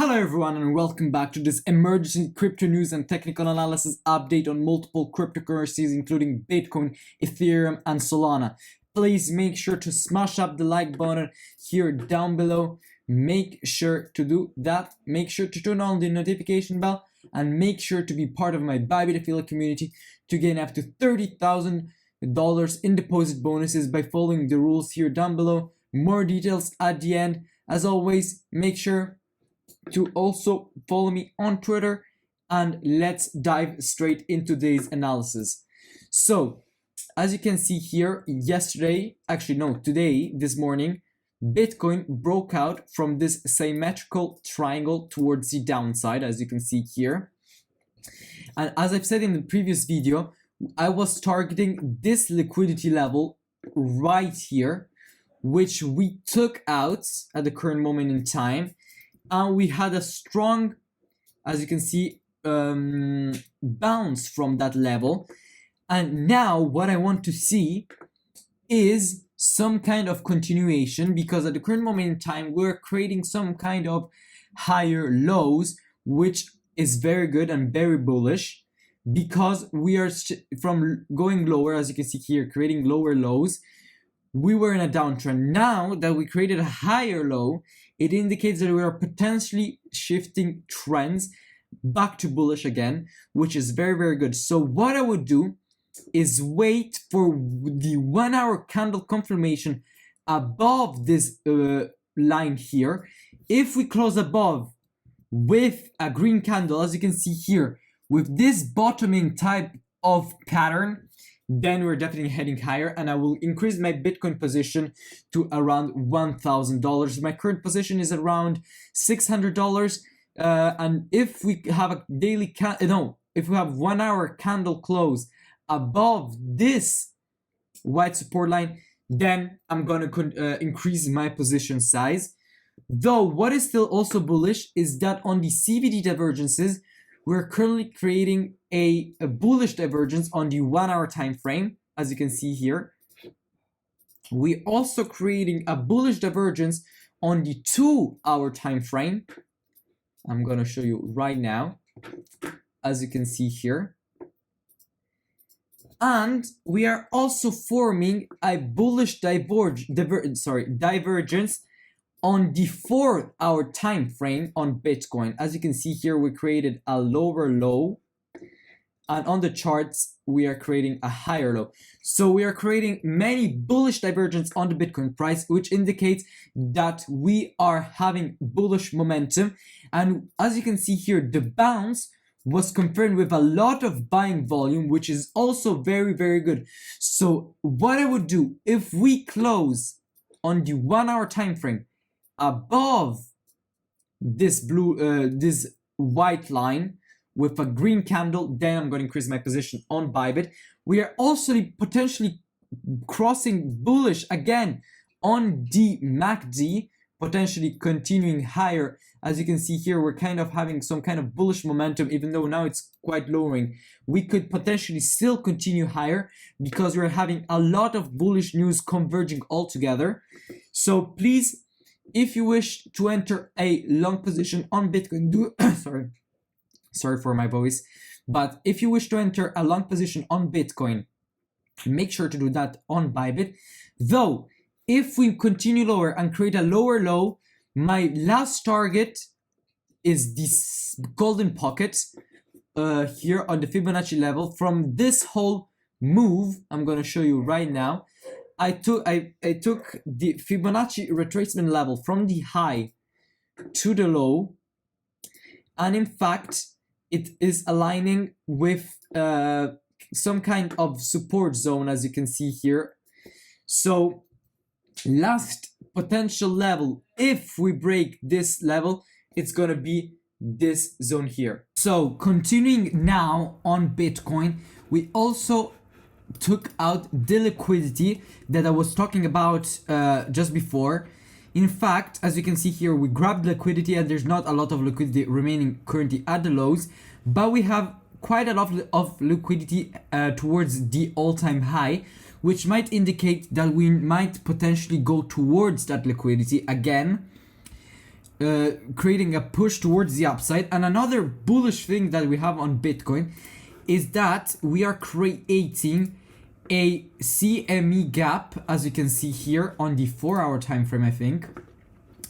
Hello everyone and welcome back to this emergency crypto news and technical analysis update on multiple cryptocurrencies including Bitcoin, Ethereum and Solana. Please make sure to smash up the like button here down below. Make sure to do that. Make sure to turn on the notification bell and make sure to be part of my Bybit affiliate community to gain up to $30,000 in deposit bonuses by following the rules here down below. More details at the end. As always, make sure to also follow me on Twitter, and let's dive straight into today's analysis. So as you can see here, today, this morning, Bitcoin broke out from this symmetrical triangle towards the downside, as you can see here. And as I've said in the previous video, I was targeting this liquidity level right here, which we took out at the current moment in time. And we had a strong, as you can see, bounce from that level. And now what I want to see is some kind of continuation, because at the current moment in time, we're creating some kind of higher lows, which is very good and very bullish, because we are from going lower, as you can see here, creating lower lows. We were in a downtrend. Now that we created a higher low, it indicates that we are potentially shifting trends back to bullish again, which is very, very good. So what I would do is wait for the 1 hour candle confirmation above this line here. If we close above with a green candle, as you can see here, with this bottoming type of pattern, then we're definitely heading higher, and I will increase my Bitcoin position to around $1,000. My current position is around $600, and if we have a daily if we have 1 hour candle close above this white support line, then I'm gonna increase my position size. Though what is still also bullish is that on the CVD divergences, we're currently creating a bullish divergence on the 1 hour time frame, as you can see here. We're also creating a bullish divergence on the 2 hour time frame. I'm gonna show you right now, as you can see here. And we are also forming a bullish divergence on the 4 hour time frame on Bitcoin. As you can see here, we created a lower low, and on the charts we are creating a higher low. So we are creating many bullish divergence on the Bitcoin price, which indicates that we are having bullish momentum. And as you can see here, the bounce was confirmed with a lot of buying volume, which is also very, very good. So what I would do, if we close on the 1 hour time frame above this this white line with a green candle, then I'm going to increase my position on Bybit. We are also potentially crossing bullish again on the MACD, potentially continuing higher. As you can see here, we're kind of having some kind of bullish momentum, even though now it's quite lowering. We could potentially still continue higher because we're having a lot of bullish news converging all together. So please, if you wish to enter a long position on Bitcoin, sorry for my voice, but if you wish to enter a long position on Bitcoin, make sure to do that on Bybit. Though, if we continue lower and create a lower low, my last target is this golden pocket here on the Fibonacci level. From this whole move, I'm going to show you right now. I took the Fibonacci retracement level from the high to the low, and in fact it is aligning with some kind of support zone, as you can see here. So last potential level, if we break this level, it's gonna be this zone here. So continuing now on Bitcoin, we also took out the liquidity that I was talking about just before. In fact, as you can see here, we grabbed liquidity and there's not a lot of liquidity remaining currently at the lows, but we have quite a lot of liquidity towards the all-time high, which might indicate that we might potentially go towards that liquidity again. creating a push towards the upside. And another bullish thing that we have on Bitcoin is that we are creating a CME gap, as you can see here on the 4-hour time frame, I think.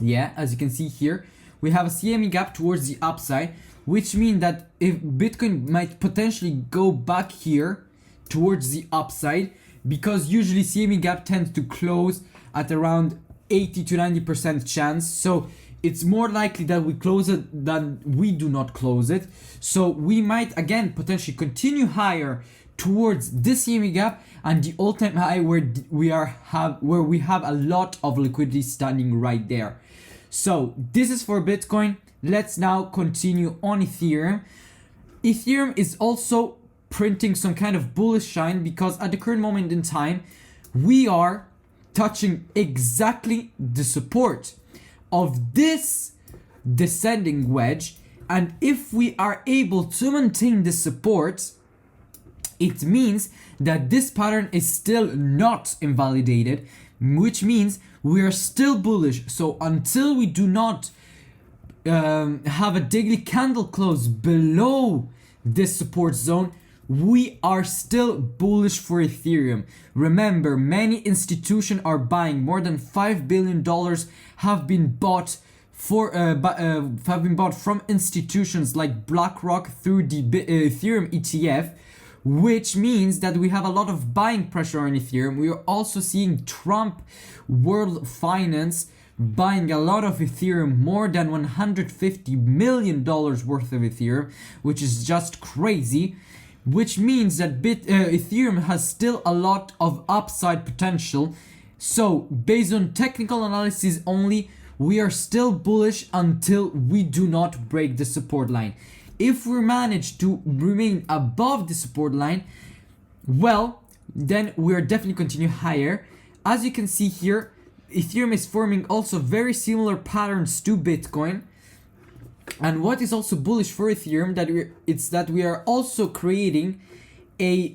Yeah, as you can see here, we have a CME gap towards the upside, which means that if Bitcoin might potentially go back here towards the upside, because usually CME gap tends to close at around 80 to 90% chance. So it's more likely that we close it than we do not close it. So we might again potentially continue higher towards this CME gap and the all-time high where we have a lot of liquidity standing right there. So this is for Bitcoin. Let's now continue on Ethereum. Ethereum is also printing some kind of bullish shine because at the current moment in time, we are touching exactly the support of this descending wedge. And if we are able to maintain this support, it means that this pattern is still not invalidated, which means we are still bullish. So until we do not have a daily candle close below this support zone, we are still bullish for Ethereum. Remember, many institutions are buying. More than $5 billion have been bought from institutions like BlackRock through the Ethereum ETF, which means that we have a lot of buying pressure on Ethereum. We are also seeing Trump World Finance buying a lot of Ethereum, more than $150 million worth of Ethereum, which is just crazy. Which means that Ethereum has still a lot of upside potential. So based on technical analysis only, we are still bullish until we do not break the support line. If we manage to remain above the support line, well, then we are definitely continue higher. As you can see here, Ethereum is forming also very similar patterns to Bitcoin. And what is also bullish for Ethereum that we are also creating a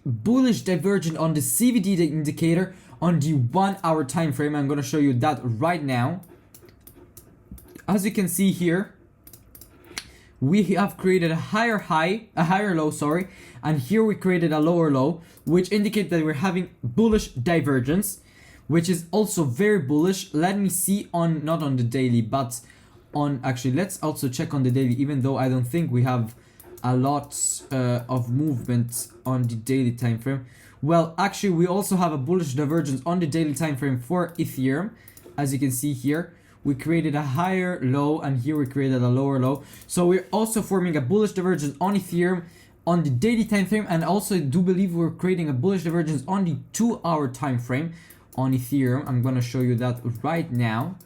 bullish divergence on the CVD indicator on the 1-hour time frame. I'm going to show you that right now. As you can see here, we have created a higher low, sorry, and here we created a lower low, which indicate that we're having bullish divergence, which is also very bullish. Let me see on, not on the daily, but on, actually let's also check on the daily, even though I don't think we have a lot of movement on the daily time frame. Well, actually we also have a bullish divergence on the daily time frame for Ethereum. As you can see here, we created a higher low and here we created a lower low. So we're also forming a bullish divergence on Ethereum on the daily time frame, and also do believe we're creating a bullish divergence on the 2-hour time frame on Ethereum. I'm going to show you that right now.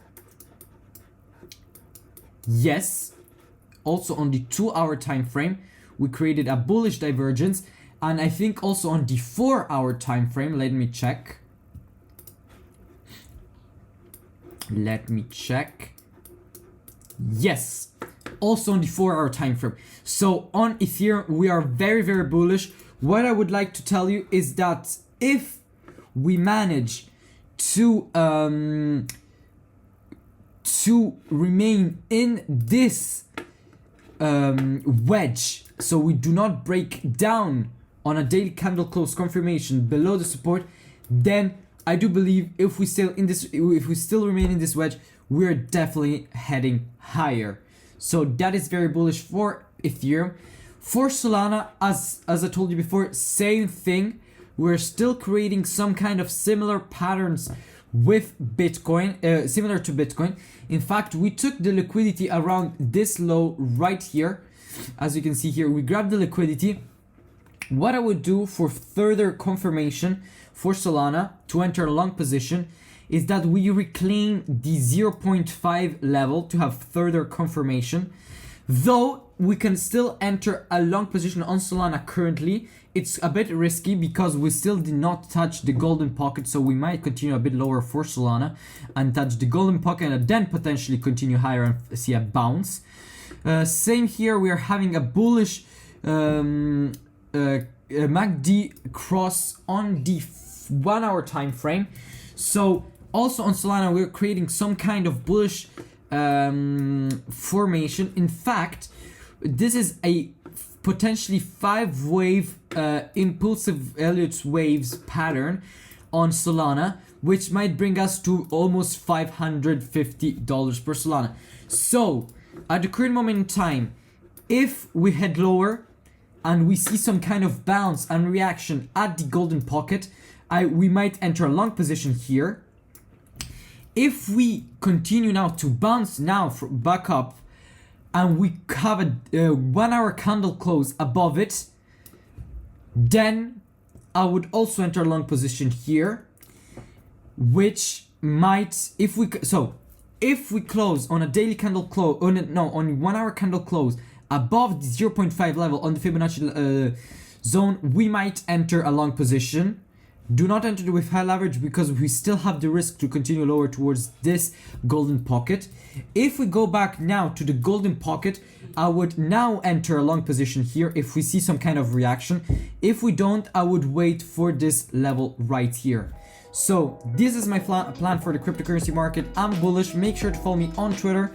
Yes, also on the 2-hour time frame, we created a bullish divergence, and I think also on the 4-hour time frame. Let me check. Yes, also on the 4-hour time frame. So on Ethereum, we are very, very bullish. What I would like to tell you is that if we manage to remain in this wedge, so we do not break down on a daily candle close confirmation below the support, then I do believe if we still remain in this wedge, we're definitely heading higher. So that is very bullish for Ethereum. For Solana, as I told you before, same thing. We're still creating some kind of similar patterns with Bitcoin, similar to Bitcoin. In fact, we took the liquidity around this low right here. As you can see here, we grabbed the liquidity. What I would do for further confirmation for Solana to enter a long position is that we reclaim the 0.5 level to have further confirmation. Though we can still enter a long position on Solana currently, it's a bit risky because we still did not touch the golden pocket, so we might continue a bit lower for Solana and touch the golden pocket and then potentially continue higher and see a bounce. Same here, we are having a bullish MACD cross on the 1-hour time frame. So also on Solana, we're creating some kind of bullish formation. In fact, this is a potentially 5-wave impulsive Elliott waves pattern on Solana, which might bring us to almost $550 per Solana. So at the current moment in time, if we head lower and we see some kind of bounce and reaction at the golden pocket, we might enter a long position here. If we continue now to bounce now back up and we have a 1 hour candle close above it, then I would also enter a long position here, which might, if we close on a daily candle close, on 1 hour candle close above the 0.5 level on the Fibonacci zone, we might enter a long position. Do not enter with high leverage because we still have the risk to continue lower towards this golden pocket. If we go back now to the golden pocket, I would now enter a long position here if we see some kind of reaction. If we don't, I would wait for this level right here. So this is my plan for the cryptocurrency market. I'm bullish. Make sure to follow me on Twitter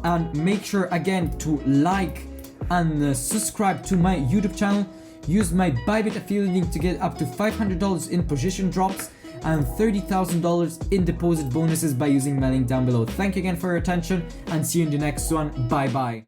and make sure again to like and subscribe to my YouTube channel. Use my Bybit affiliate link to get up to $500 in position drops and $30,000 in deposit bonuses by using my link down below. Thank you again for your attention and see you in the next one. Bye bye.